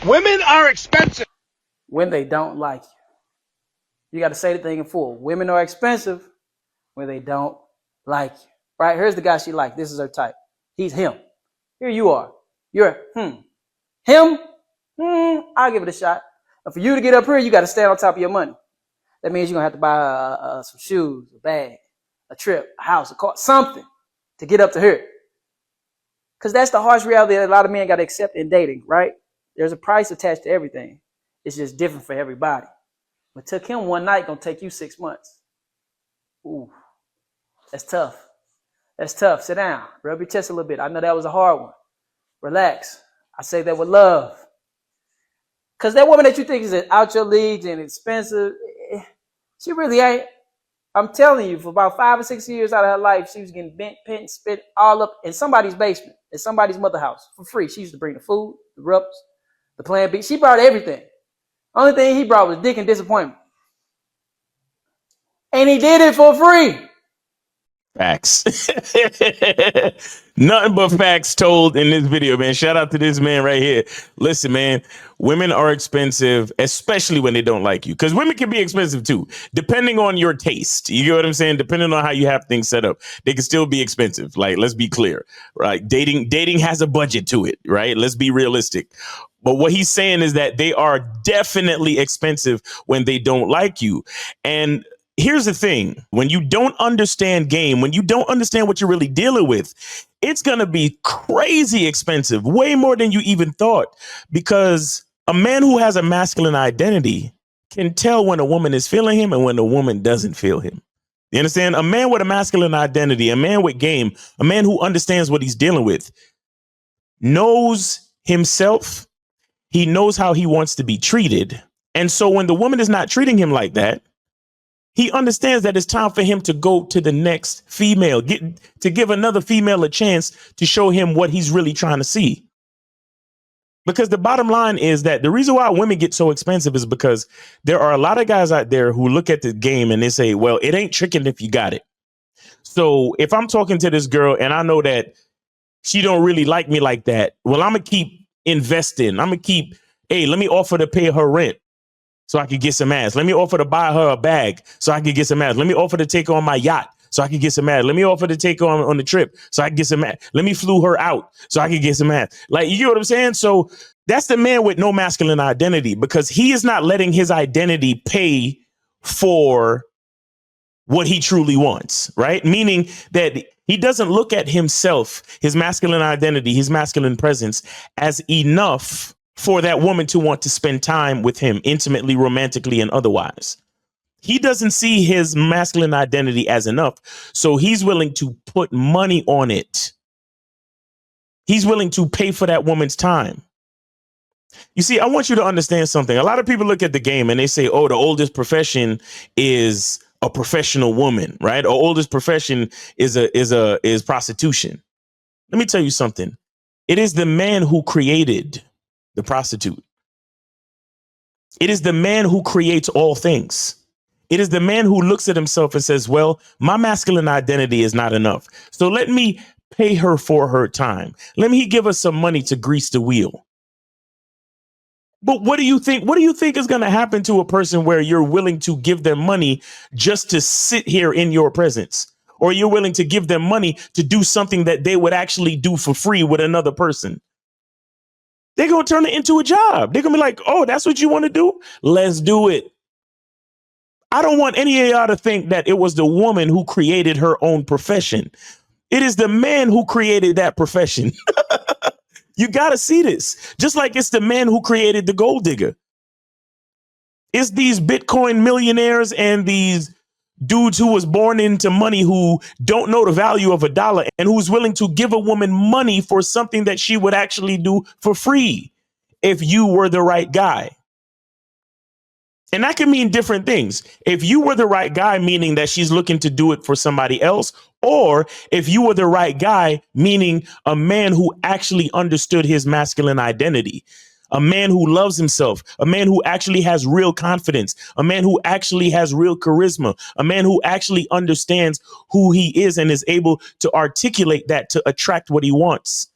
Women are expensive when they don't like you. You got to say the thing in full. Women are expensive when they don't like you. Right? Here's the guy she likes. This is her type. He's him. Here you are. You're him. I'll give it a shot. But for you to get up here, you got to stand on top of your money. That means you're going to have to buy some shoes, a bag, a trip, a house, a car, something to get up to here. Because that's the harsh reality that a lot of men got to accept in dating, right? There's a price attached to everything. It's just different for everybody. What took him one night gonna take you 6 months. Ooh, that's tough. That's tough. Sit down. Rub your chest a little bit. I know that was a hard one. Relax. I say that with love. Because that woman that you think is out your league and expensive, she really ain't. I'm telling you, for about 5 or 6 years out of her life, she was getting bent, pinned, spit all up in somebody's basement, in somebody's mother house for free. She used to bring the food, the rubs, the Plan B. She brought everything. Only thing he brought was dick and disappointment. And he did it for free. Facts. Nothing but facts told in this video, man. Shout out to this man right here. Listen, man, women are expensive, especially when they don't like you. Because women can be expensive too, depending on your taste. You get what I'm saying? Depending on how you have things set up, they can still be expensive. Like, let's be clear, right? Dating has a budget to it, right? Let's be realistic. But what he's saying is that they are definitely expensive when they don't like you. And here's the thing. When you don't understand game, when you don't understand what you're really dealing with, it's going to be crazy expensive, way more than you even thought, because a man who has a masculine identity can tell when a woman is feeling him and when a woman doesn't feel him. You understand? A man with a masculine identity, a man with game, a man who understands what he's dealing with, knows himself. He knows how he wants to be treated. And so when the woman is not treating him like that, he understands that it's time for him to go to the next female, to give another female a chance to show him what he's really trying to see. Because the bottom line is that the reason why women get so expensive is because there are a lot of guys out there who look at the game and they say, well, it ain't tricking if you got it. So if I'm talking to this girl and I know that she don't really like me like that, well, I'm going to keep investing. I'm going to keep, hey, let me offer to pay her rent so I could get some ass. Let me offer to buy her a bag so I could get some ass. Let me offer to take her on my yacht so I could get some ass. Let me offer to take her on the trip so I can get some ass. Let me flew her out so I could get some ass. Like, you know what I'm saying? So that's the man with no masculine identity, because he is not letting his identity pay for what he truly wants, right? Meaning that he doesn't look at himself, his masculine identity, his masculine presence as enough for that woman to want to spend time with him intimately, romantically, and otherwise. He doesn't see his masculine identity as enough. So he's willing to put money on it. He's willing to pay for that woman's time. You see, I want you to understand something. A lot of people look at the game and they say, oh, the oldest profession is a professional woman, right? Or oldest profession is prostitution. Let me tell you something. It is the man who created the prostitute. It is the man who creates all things. It is the man who looks at himself and says, well, my masculine identity is not enough. So let me pay her for her time. Let me give her some money to grease the wheel. But what do you think? What do you think is going to happen to a person where you're willing to give them money just to sit here in your presence? Or you're willing to give them money to do something that they would actually do for free with another person? They're going to turn it into a job. They're going to be like, oh, that's what you want to do? Let's do it. I don't want any of y'all to think that it was the woman who created her own profession. It is the man who created that profession. You got to see this. Just like it's the man who created the gold digger. It's these Bitcoin millionaires and these dudes who was born into money who don't know the value of a dollar and who's willing to give a woman money for something that she would actually do for free if you were the right guy. And that can mean different things. If you were the right guy, meaning that she's looking to do it for somebody else, or if you were the right guy, meaning a man who actually understood his masculine identity, a man who loves himself, a man who actually has real confidence, a man who actually has real charisma, a man who actually understands who he is and is able to articulate that to attract what he wants.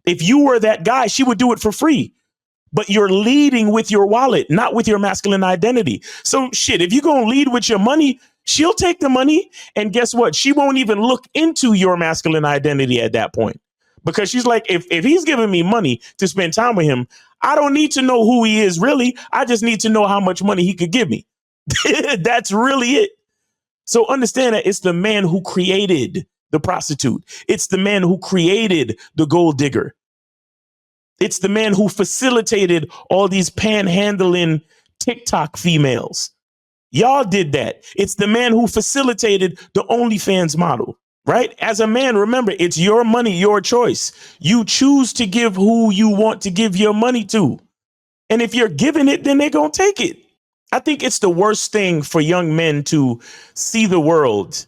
If you were that guy, she would do it for free. but you're leading with your wallet, not with your masculine identity. So shit, if you're going to lead with your money, she'll take the money. And guess what? She won't even look into your masculine identity at that point, because she's like, if he's giving me money to spend time with him, I don't need to know who he is really. I just need to know how much money he could give me. That's really it. So understand that it's the man who created the prostitute. It's the man who created the gold digger. It's the man who facilitated all these panhandling TikTok females. Y'all did that. It's the man who facilitated the OnlyFans model, right? As a man, remember, it's your money, your choice. You choose to give who you want to give your money to. And if you're giving it, then they're going to take it. I think it's the worst thing for young men to see the world,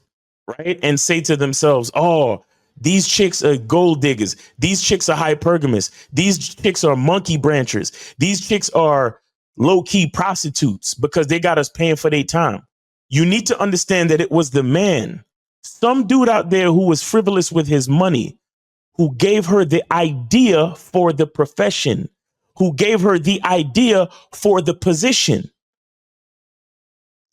right, and say to themselves, oh, these chicks are gold diggers. These chicks are hypergamous. These chicks are monkey branchers. These chicks are low key prostitutes because they got us paying for their time. You need to understand that it was the man, some dude out there who was frivolous with his money, who gave her the idea for the profession, who gave her the idea for the position.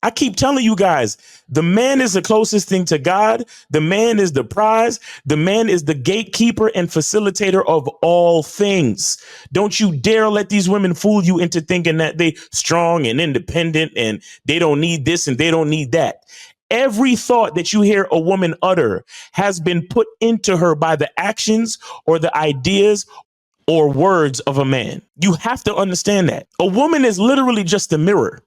I keep telling you guys, the man is the closest thing to God. The man is the prize. The man is the gatekeeper and facilitator of all things. Don't you dare let these women fool you into thinking that they strong and independent and they don't need this and they don't need that. Every thought that you hear a woman utter has been put into her by the actions or the ideas or words of a man. You have to understand that. A woman is literally just a mirror.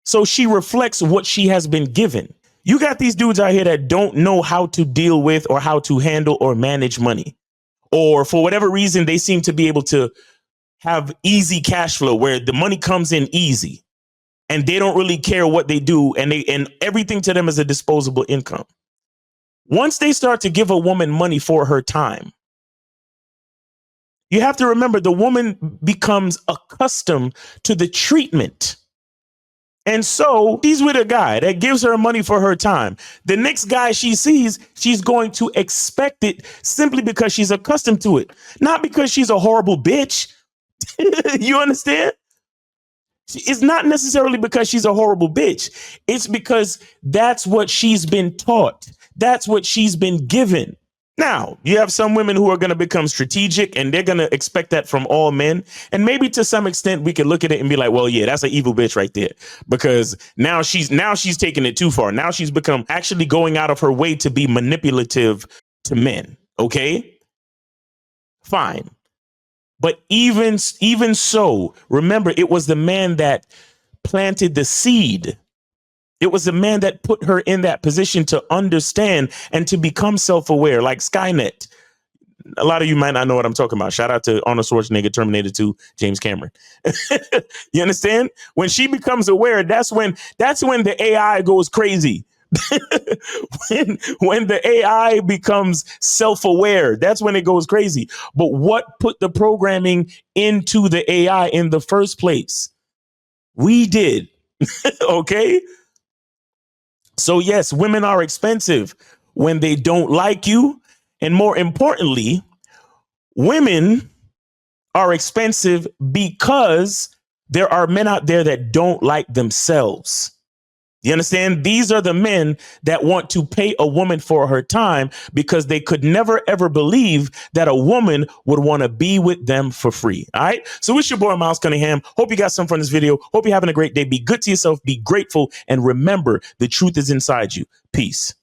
So she reflects what she has been given. You got these dudes out here that don't know how to deal with or how to handle or manage money. Or for whatever reason, they seem to be able to have easy cash flow where the money comes in easy and they don't really care what they do. And everything to them is a disposable income. Once they start to give a woman money for her time, you have to remember the woman becomes accustomed to the treatment. And so she's with a guy that gives her money for her time. The next guy she sees, she's going to expect it simply because she's accustomed to it. Not because she's a horrible bitch. You understand? It's not necessarily because she's a horrible bitch. It's because that's what she's been taught. That's what she's been given. Now, you have some women who are going to become strategic and they're going to expect that from all men. And maybe to some extent we can look at it and be like, well, yeah, that's an evil bitch right there, because now she's taking it too far. Now she's become actually going out of her way to be manipulative to men. OK, fine. But even so, remember, it was the man that planted the seed. It was the man that put her in that position to understand and to become self-aware, like Skynet. A lot of you might not know what I'm talking about. Shout out to Arnold Schwarzenegger, Terminator 2, James Cameron. You understand? When she becomes aware, that's when the AI goes crazy. when the AI becomes self-aware, that's when it goes crazy. But what put the programming into the AI in the first place? We did. Okay? So yes, women are expensive when they don't like you. And more importantly, women are expensive because there are men out there that don't like themselves. You understand? These are the men that want to pay a woman for her time because they could never, ever believe that a woman would want to be with them for free. All right. So it's your boy, Miles Cunningham. Hope you got something from this video. Hope you're having a great day. Be good to yourself. Be grateful. And remember, the truth is inside you. Peace.